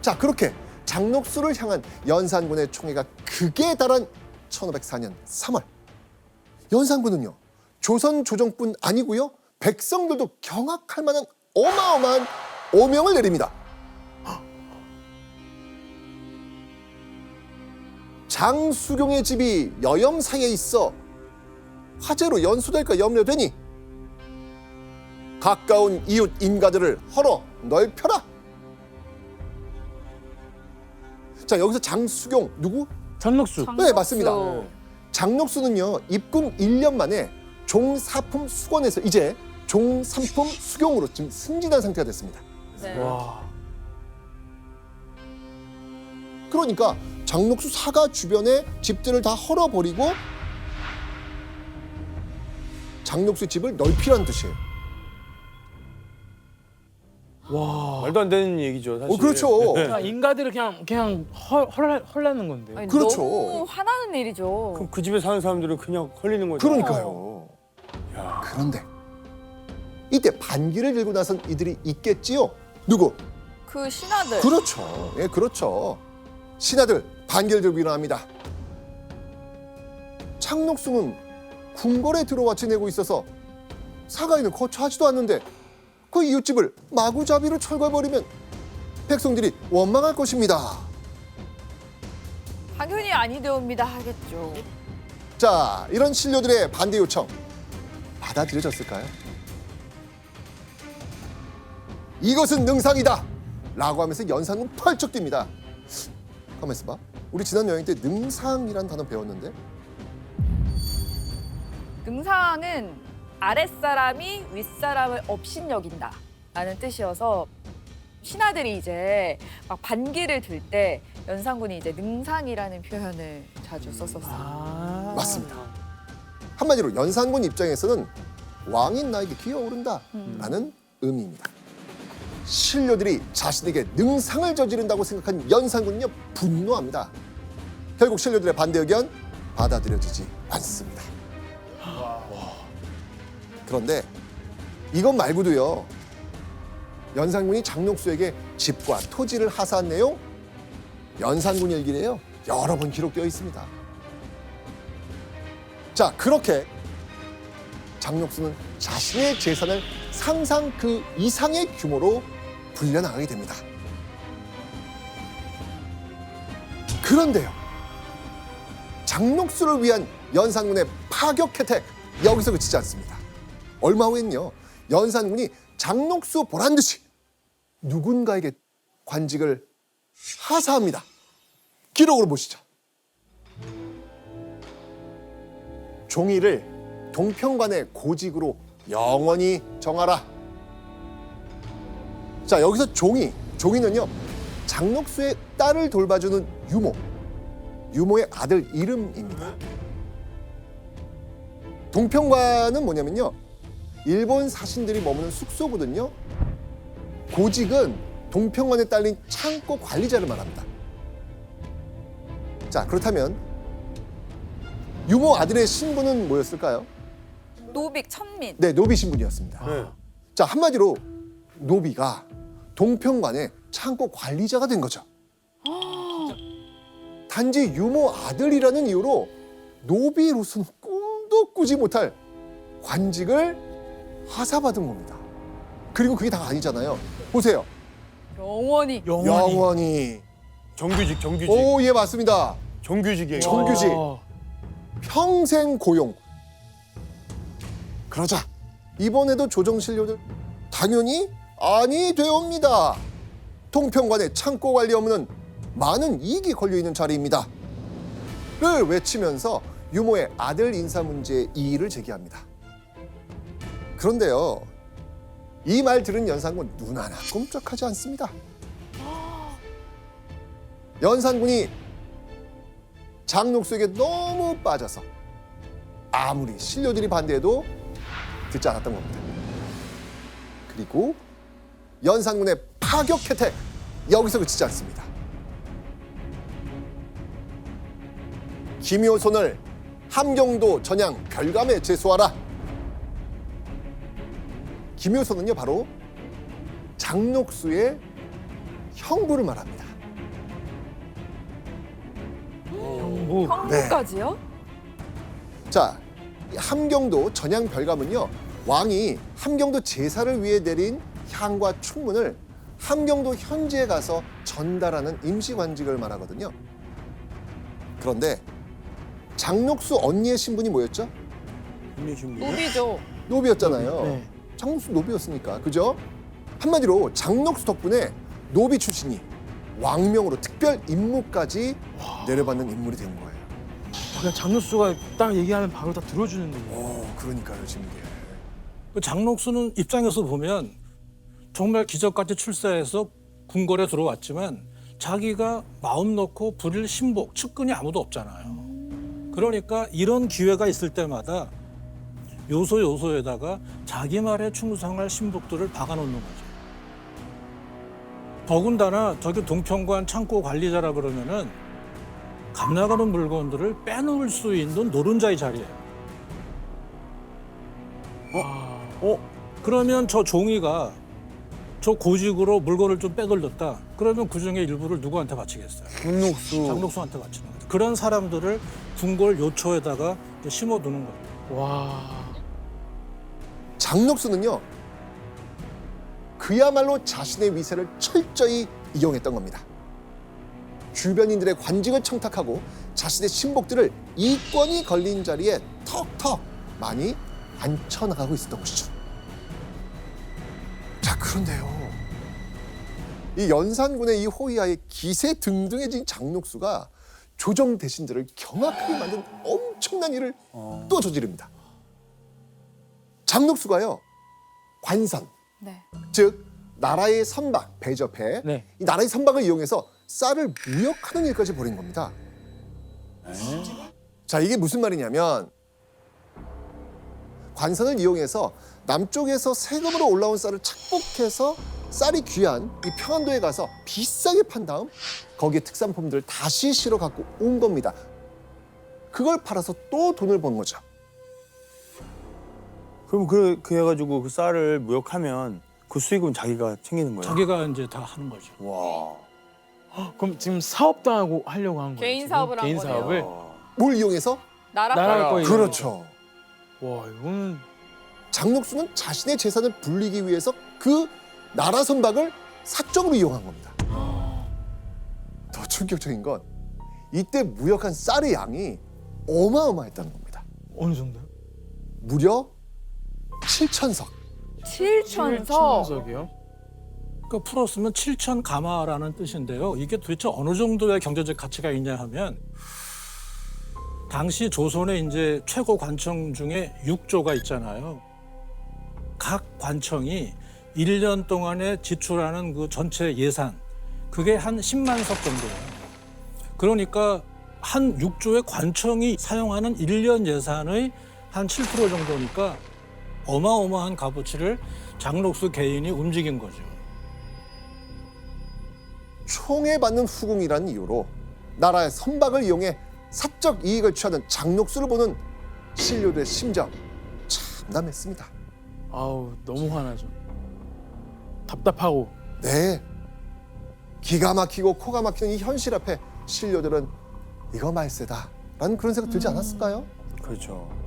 자, 그렇게 장녹수를 향한 연산군의 총애가 극에 달한 1504년 3월. 연산군은요, 조선 조정뿐 아니고요, 백성들도 경악할 만한 어마어마한 오명을 내립니다. 장수경의 집이 여염사에 있어 화재로 연소될까 염려되니 가까운 이웃 인가들을 헐어 넓혀라. 자, 여기서 장수경 누구? 장녹수. 네, 맞습니다. 장녹수는요, 입군 1년 만에 종사품 수건에서 이제 종삼품 수경으로 지금 승진한 상태가 됐습니다. 네. 와. 그러니까 장녹수 사가 주변의 집들을 다 헐어버리고 장녹수 집을 넓히라는 뜻이에요. 와. 말도 안 되는 얘기죠, 사실. 그렇죠. 그냥 인가들을 그냥 헐라는 건데. 아니, 그렇죠. 너무 화나는 일이죠. 그럼 그 집에 사는 사람들은 그냥 헐리는 거죠. 그러니까요. 그런데 이때 반기를 들고 나선 이들이 있겠지요. 누구? 그 신하들. 그렇죠. 예, 그렇죠. 신하들 반기를 들고 일어납니다. 장녹수는 궁궐에 들어와 지내고 있어서 사가인을 거처하지도 않는데 그 이웃집을 마구잡이로 철거해버리면 백성들이 원망할 것입니다. 당연히 아니되옵니다 하겠죠. 자, 이런 신료들의 반대 요청 받아들여졌을까요? 이것은 능상이다 라고 하면서 연산군 펄쩍 뜁니다. 가만 있어봐. 우리 지난 여행 때 능상이란 단어 배웠는데 능상은 아랫사람이 윗사람을 업신여긴다 라는 뜻이어서 신하들이 이제 막 반기를 들 때 연산군이 이제 능상이라는 표현을 자주 썼었어요. 아. 맞습니다. 한마디로 연산군 입장에서는 왕인 나에게 기어오른다 라는 의미입니다. 신료들이 자신에게 능상을 저지른다고 생각한 연산군은요, 분노합니다. 결국 신료들의 반대 의견 받아들여지지 않습니다. 그런데 이것 말고도요, 연산군이 장녹수에게 집과 토지를 하사한 내용 연산군 일기래요, 여러 번 기록되어 있습니다. 자, 그렇게 장녹수는 자신의 재산을 상상 그 이상의 규모로 불려나가게 됩니다. 그런데요, 장녹수를 위한 연산군의 파격 혜택 여기서 그치지 않습니다. 얼마 후엔요, 연산군이 장녹수 보란 듯이 누군가에게 관직을 하사합니다. 기록으로 보시죠. 종이를 동평관의 고직으로 영원히 정하라. 자, 여기서 종이는요, 장녹수의 딸을 돌봐주는 유모의 아들 이름입니다. 동평관은 뭐냐면요, 일본 사신들이 머무는 숙소거든요. 고직은 동평관에 딸린 창고 관리자를 말합니다. 자, 그렇다면 유모 아들의 신분은 뭐였을까요? 노빅, 천민. 네, 노비 신분이었습니다. 네. 자, 한마디로 노비가 동평관의 창고 관리자가 된 거죠. 단지 유모 아들이라는 이유로 노비로서는 꿈도 꾸지 못할 관직을 하사받은 겁니다. 그리고 그게 다가 아니잖아요. 보세요. 영원히. 영원히. 정규직. 오, 예, 맞습니다. 정규직이에요. 정규직. 와. 평생 고용. 그러자 이번에도 조정신료들 당연히 아니 되옵니다. 동평관의 창고 관리 업무는 많은 이익이 걸려있는 자리입니다 를 외치면서 유모의 아들 인사 문제의 이의를 제기합니다. 그런데요, 이 말 들은 연산군 눈 하나 꼼짝하지 않습니다. 연산군이 장녹수에게 너무 빠져서 아무리 신료들이 반대해도 듣지 않았던 겁니다. 그리고 연산군의 파격 혜택 여기서 그치지 않습니다. 김효손을 함경도 전양 별감에 제수하라. 김효손은요, 바로 장녹수의 형부를 말합니다. 형부. 형부까지요? 자, 이 함경도 전양 별감은요, 왕이 함경도 제사를 위해 내린 향과 충문을 함경도 현지에 가서 전달하는 임시관직을 말하거든요. 그런데 장녹수 언니의 신분이 뭐였죠? 노비죠. 노비였잖아요. 네. 장녹수 노비였으니까, 그죠? 한마디로 장녹수 덕분에 노비 출신이 왕명으로 특별 임무까지 내려받는 인물이 된 거예요. 그냥 장누수가 딱 얘기하면 바로 다 들어주는데. 그러니까요, 지금 이게. 그 장녹수는 입장에서 보면 정말 기적같이 출세해서 궁궐에 들어왔지만 자기가 마음 놓고 부릴 신복, 측근이 아무도 없잖아요. 그러니까 이런 기회가 있을 때마다 요소요소에다가 자기 말에 충성할 신복들을 박아놓는 거죠. 더군다나 저기 동평관 창고 관리자라 그러면은 값 나가는 물건들을 빼놓을 수 있는 노른자의 자리예요. 그러면 저 종이가 저 고직으로 물건을 좀 빼돌렸다. 그러면 그 중에 일부를 누구한테 바치겠어요? 장녹수. 장녹수한테 바치는 거죠. 그런 사람들을 궁궐 요초에다가 이제 심어두는 거예요. 와. 장녹수는요, 그야말로 자신의 위세를 철저히 이용했던 겁니다. 주변인들의 관직을 청탁하고 자신의 신복들을 이권이 걸린 자리에 턱턱 많이 앉혀나가고 있었던 것이죠. 자, 그런데요, 이 연산군의 이 호위하에 기세등등해진 장녹수가 조정 대신들을 경악하게 만든 엄청난 일을 또 저지릅니다. 장녹수가요, 관선, 네. 즉 나라의 선박, 배접해, 네. 이 나라의 선박을 이용해서 쌀을 무역하는 일까지 벌인 겁니다. 자, 이게 무슨 말이냐면 관선을 이용해서 남쪽에서 세금으로 올라온 쌀을 착복해서 쌀이 귀한 이 평안도에 가서 비싸게 판 다음 거기에 특산품들을 다시 실어 갖고 온 겁니다. 그걸 팔아서 또 돈을 번 거죠. 그럼 그 해가지고 그 쌀을 무역하면 그 수익은 자기가 챙기는 거예요? 자기가 이제 다 하는 거죠. 와. 그럼 지금 사업도 하려고 한 거예요? 개인 지금? 사업을 한 개인 거네요. 사업을? 뭘 이용해서? 나라 나라 거. 거예요. 그렇죠. 와, 이거는 장녹수는 자신의 재산을 불리기 위해서 그 나라 선박을 사적으로 이용한 겁니다. 더 충격적인 건 이때 무역한 쌀의 양이 어마어마했다는 겁니다. 어느 정도요? 무려 7,000석. 7천석. 7천석이요? 그러니까 풀었으면 7천 가마라는 뜻인데요. 이게 도대체 어느 정도의 경제적 가치가 있냐 하면 당시 조선의 이제 최고 관청 중에 6조가 있잖아요. 각 관청이 1년 동안에 지출하는 그 전체 예산, 그게 한 10만 석 정도예요. 그러니까 한 6조의 관청이 사용하는 1년 예산의 한 7% 정도니까 어마어마한 값어치를 장녹수 개인이 움직인 거죠. 총애받는 후궁이라는 이유로 나라의 선박을 이용해 사적 이익을 취하는 장녹수를 보는 신료들의 심정 참담했습니다. 아우, 너무 화나죠. 답답하고. 네, 기가 막히고 코가 막히는 이 현실 앞에 신료들은 이거 말세다라는 그런 생각 들지 않았을까요? 그렇죠.